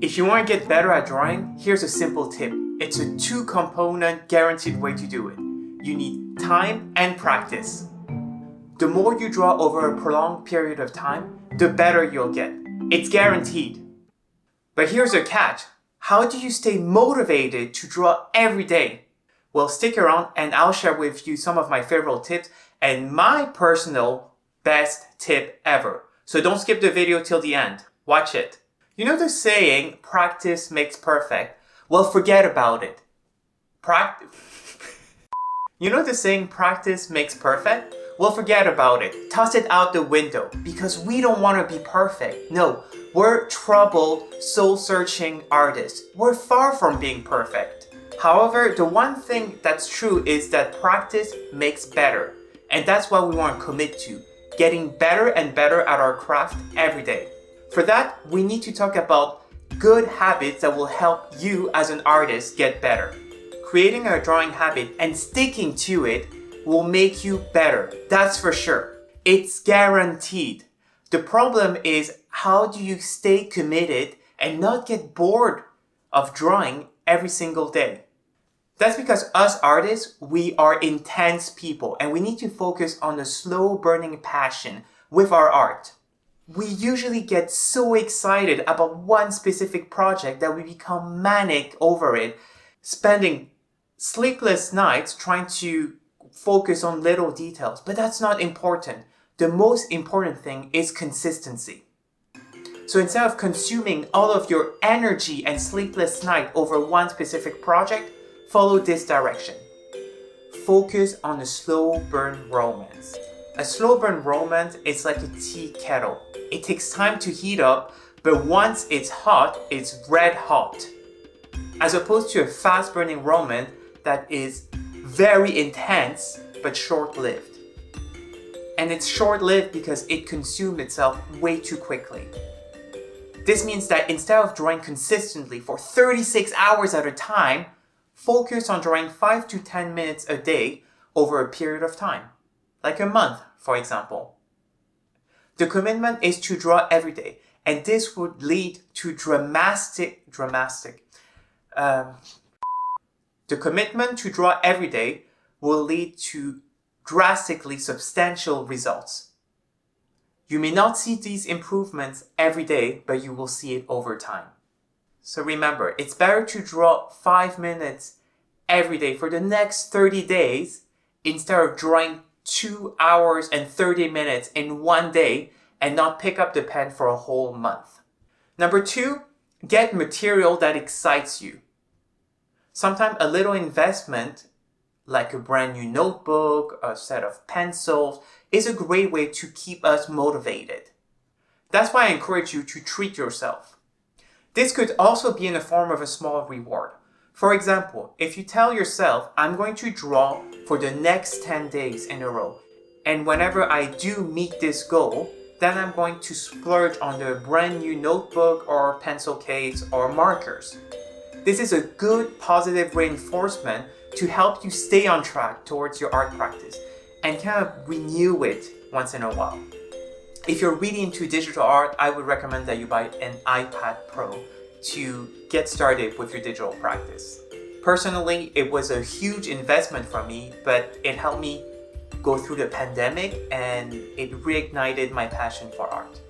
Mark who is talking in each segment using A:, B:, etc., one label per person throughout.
A: If you want to get better at drawing, here's a simple tip. It's a 2-component guaranteed way to do it. You need time and practice. The more you draw over a prolonged period of time, the better you'll get. It's guaranteed. But here's a catch. How do you stay motivated to draw every day? Well, stick around and I'll share with you some of my favorite tips and my personal best tip ever. So don't skip the video till the end. Watch it. You know the saying, practice makes perfect? Well, forget about it. You know the saying, practice makes perfect? Well, forget about it. Toss it out the window because we don't want to be perfect. No, we're troubled, soul-searching artists. We're far from being perfect. However, the one thing that's true is that practice makes better. And that's what we want to commit to, getting better and better at our craft every day. For that, we need to talk about good habits that will help you as an artist get better. Creating a drawing habit and sticking to it will make you better. That's for sure. It's guaranteed. The problem is, how do you stay committed and not get bored of drawing every single day? That's because us artists, we are intense people and we need to focus on the slow burning passion with our art. We usually get so excited about one specific project that we become manic over it, spending sleepless nights trying to focus on little details. But that's not important. The most important thing is consistency. So instead of consuming all of your energy and sleepless night over one specific project, follow this direction. Focus on a slow burn romance. A slow burn romance is like a tea kettle. It takes time to heat up, but once it's hot, it's red hot. As opposed to a fast burning romance that is very intense, but short-lived. And it's short-lived because it consumed itself way too quickly. This means that instead of drawing consistently for 36 hours at a time, focus on drawing 5 to 10 minutes a day over a period of time. Like a month, for example. The commitment is to draw every day, and this would lead to the commitment to draw every day will lead to drastically substantial results. You may not see these improvements every day, but you will see it over time. So remember, it's better to draw 5 minutes every day for the next 30 days instead of drawing 2 hours and 30 minutes in one day and not pick up the pen for a whole month. Number 2, get material that excites you. Sometimes a little investment, like a brand new notebook, a set of pencils, is a great way to keep us motivated. That's why I encourage you to treat yourself. This could also be in the form of a small reward. For example, if you tell yourself, I'm going to draw for the next 10 days in a row, and whenever I do meet this goal, then I'm going to splurge on the brand new notebook or pencil case or markers. This is a good positive reinforcement to help you stay on track towards your art practice and kind of renew it once in a while. If you're really into digital art, I would recommend that you buy an iPad Pro to get started with your digital practice. Personally, it was a huge investment for me, but it helped me go through the pandemic and it reignited my passion for art.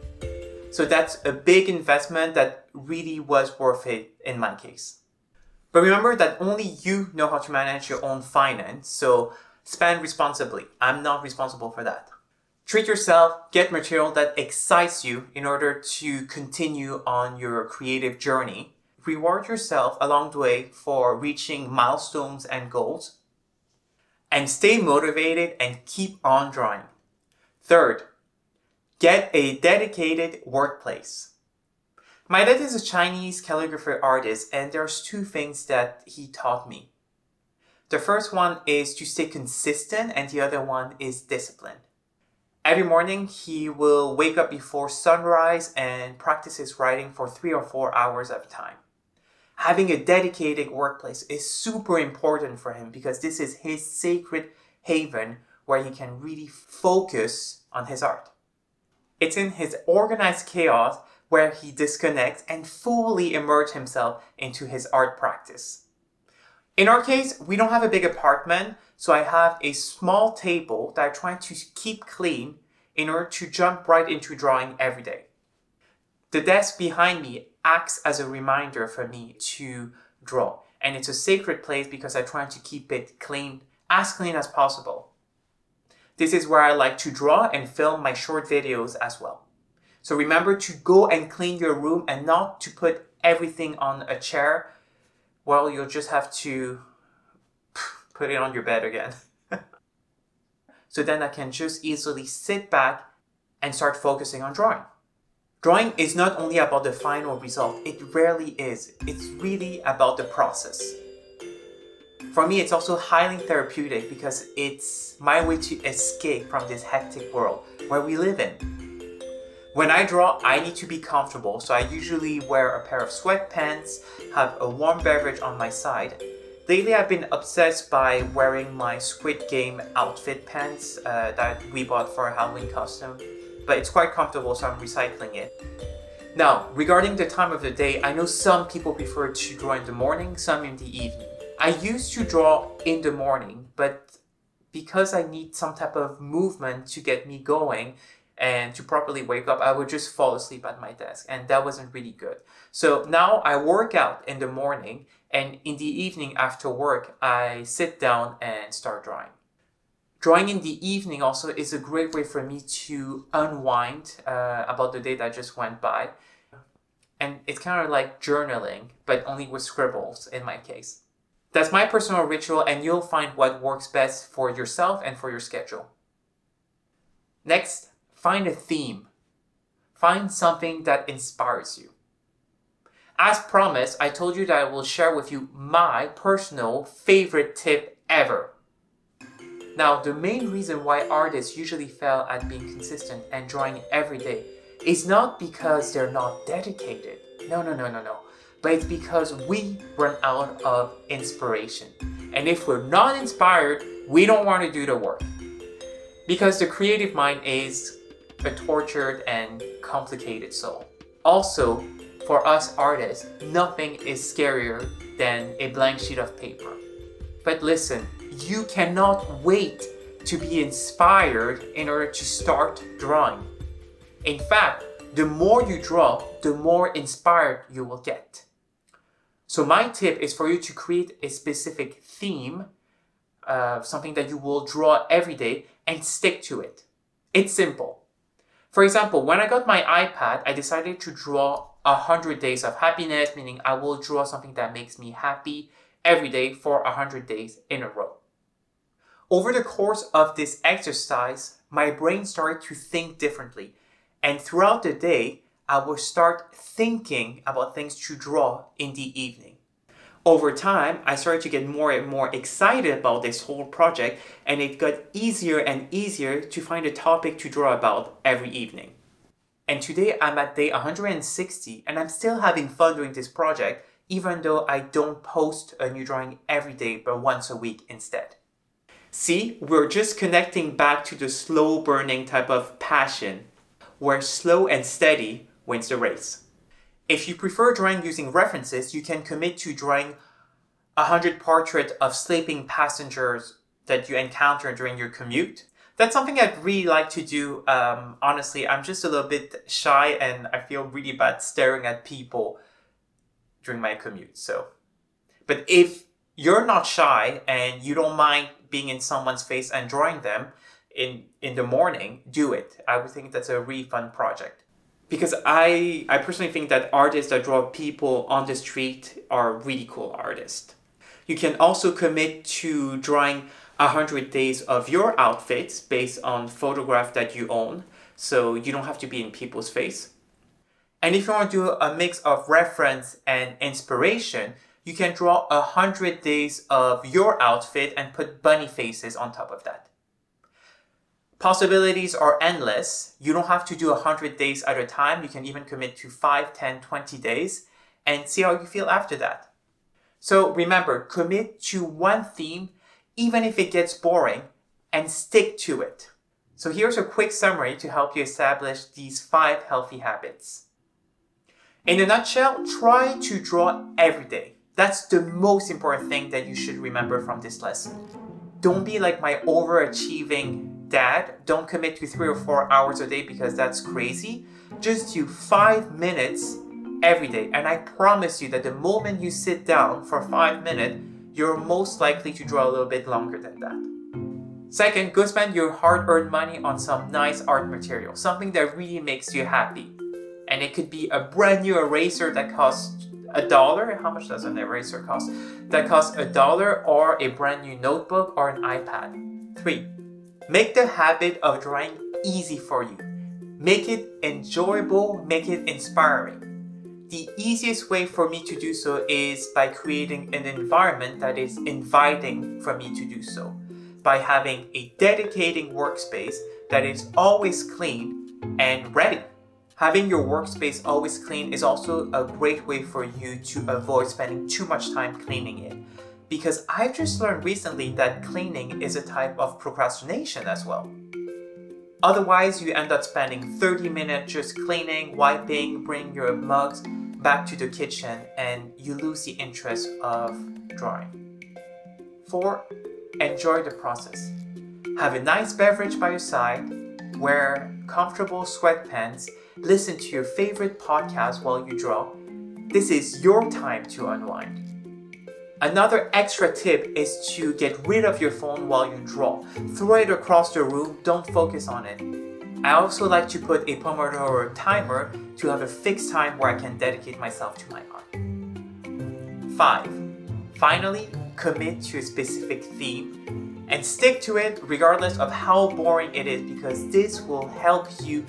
A: So that's a big investment that really was worth it in my case. But remember that only you know how to manage your own finance, so spend responsibly. I'm not responsible for that. Treat yourself, get material that excites you in order to continue on your creative journey. Reward yourself along the way for reaching milestones and goals. And stay motivated and keep on drawing. Third, get a dedicated workplace. My dad is a Chinese calligraphy artist, and there's 2 things that he taught me. The first one is to stay consistent, and the other one is discipline. Every morning, he will wake up before sunrise and practice his writing for 3 or 4 hours at a time. Having a dedicated workplace is super important for him because this is his sacred haven where he can really focus on his art. It's in his organized chaos where he disconnects and fully immerse himself into his art practice. In our case, we don't have a big apartment, so I have a small table that I try to keep clean in order to jump right into drawing every day. The desk behind me acts as a reminder for me to draw, and it's a sacred place because I try to keep it clean as possible. This is where I like to draw and film my short videos as well. So remember to go and clean your room and not to put everything on a chair. Well, you'll just have to put it on your bed again. So then I can just easily sit back and start focusing on drawing. Drawing is not only about the final result, it rarely is. It's really about the process. For me, it's also highly therapeutic because it's my way to escape from this hectic world where we live in. When I draw, I need to be comfortable, so I usually wear a pair of sweatpants, have a warm beverage on my side. Lately, I've been obsessed by wearing my Squid Game outfit pants that we bought for a Halloween costume, but it's quite comfortable, so I'm recycling it. Now, regarding the time of the day, I know some people prefer to draw in the morning, some in the evening. I used to draw in the morning, but because I need some type of movement to get me going and to properly wake up, I would just fall asleep at my desk, and that wasn't really good. So now I work out in the morning, and in the evening after work, I sit down and start drawing. Drawing in the evening also is a great way for me to unwind about the day that just went by. And it's kind of like journaling, but only with scribbles in my case. That's my personal ritual, and you'll find what works best for yourself and for your schedule. Next, find a theme. Find something that inspires you. As promised, I told you that I will share with you my personal favorite tip ever. Now, the main reason why artists usually fail at being consistent and drawing every day is not because they're not dedicated. No. But it's because we run out of inspiration. And if we're not inspired, we don't want to do the work. Because the creative mind is a tortured and complicated soul. Also, for us artists, nothing is scarier than a blank sheet of paper. But listen, you cannot wait to be inspired in order to start drawing. In fact, the more you draw, the more inspired you will get. So my tip is for you to create a specific theme, something that you will draw every day, and stick to it. It's simple. For example, when I got my iPad, I decided to draw 100 days of happiness, meaning I will draw something that makes me happy every day for 100 days in a row. Over the course of this exercise, my brain started to think differently. And throughout the day, I will start thinking about things to draw in the evening. Over time, I started to get more and more excited about this whole project, and it got easier and easier to find a topic to draw about every evening. And today I'm at day 160, and I'm still having fun doing this project, even though I don't post a new drawing every day, but once a week instead. See, we're just connecting back to the slow burning type of passion, where slow and steady wins the race. If you prefer drawing using references, you can commit to drawing 100 portraits of sleeping passengers that you encounter during your commute. That's something I'd really like to do. Honestly, I'm just a little bit shy and I feel really bad staring at people during my commute. But if you're not shy and you don't mind being in someone's face and drawing them in the morning, do it. I would think that's a really fun project. Because I personally think that artists that draw people on the street are really cool artists. You can also commit to drawing 100 days of your outfits based on photographs that you own, so you don't have to be in people's face. And if you want to do a mix of reference and inspiration, you can draw 100 days of your outfit and put bunny faces on top of that. Possibilities are endless. You don't have to do 100 days at a time. You can even commit to 5, 10, 20 days and see how you feel after that. So remember, commit to one theme, even if it gets boring, and stick to it. So here's a quick summary to help you establish these 5 healthy habits. In a nutshell, try to draw every day. That's the most important thing that you should remember from this lesson. Don't be like my overachieving dad. Don't commit to 3 or 4 hours a day because that's crazy. Just do 5 minutes every day. And I promise you that the moment you sit down for 5 minutes, you're most likely to draw a little bit longer than that. Second, go spend your hard-earned money on some nice art material, something that really makes you happy. And it could be a brand new eraser that costs $1. How much does an eraser cost? That costs $1, or a brand new notebook or an iPad. 3. Make the habit of drawing easy for you. Make it enjoyable, make it inspiring. The easiest way for me to do so is by creating an environment that is inviting for me to do so. By having a dedicated workspace that is always clean and ready. Having your workspace always clean is also a great way for you to avoid spending too much time cleaning it. Because I've just learned recently that cleaning is a type of procrastination as well. Otherwise, you end up spending 30 minutes just cleaning, wiping, bringing your mugs back to the kitchen, and you lose the interest of drawing. 4. Enjoy the process. Have a nice beverage by your side, wear comfortable sweatpants, listen to your favorite podcast while you draw. This is your time to unwind. Another extra tip is to get rid of your phone while you draw. Throw it across the room, don't focus on it. I also like to put a Pomodoro timer to have a fixed time where I can dedicate myself to my art. 5. Finally, commit to a specific theme and stick to it regardless of how boring it is, because this will help you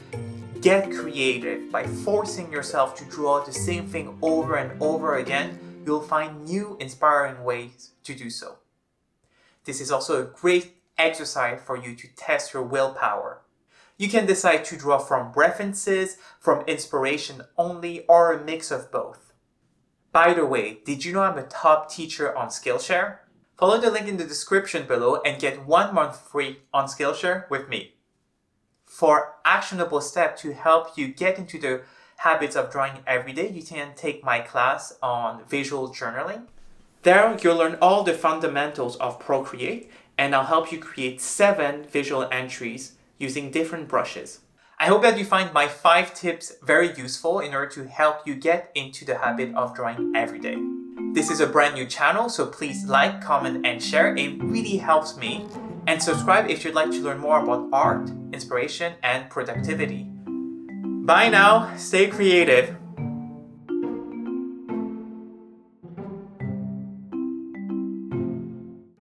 A: get creative. By forcing yourself to draw the same thing over and over again, you'll find new inspiring ways to do so. This is also a great exercise for you to test your willpower. You can decide to draw from references, from inspiration only, or a mix of both. By the way, did you know I'm a top teacher on Skillshare? Follow the link in the description below and get 1 month free on Skillshare with me. For actionable steps to help you get into the habits of drawing every day, you can take my class on visual journaling. There, you'll learn all the fundamentals of Procreate, and I'll help you create 7 visual entries using different brushes. I hope that you find my 5 tips very useful in order to help you get into the habit of drawing every day. This is a brand new channel, so please like, comment, and share. It really helps me. And subscribe if you'd like to learn more about art, inspiration, and productivity. Bye now, stay creative.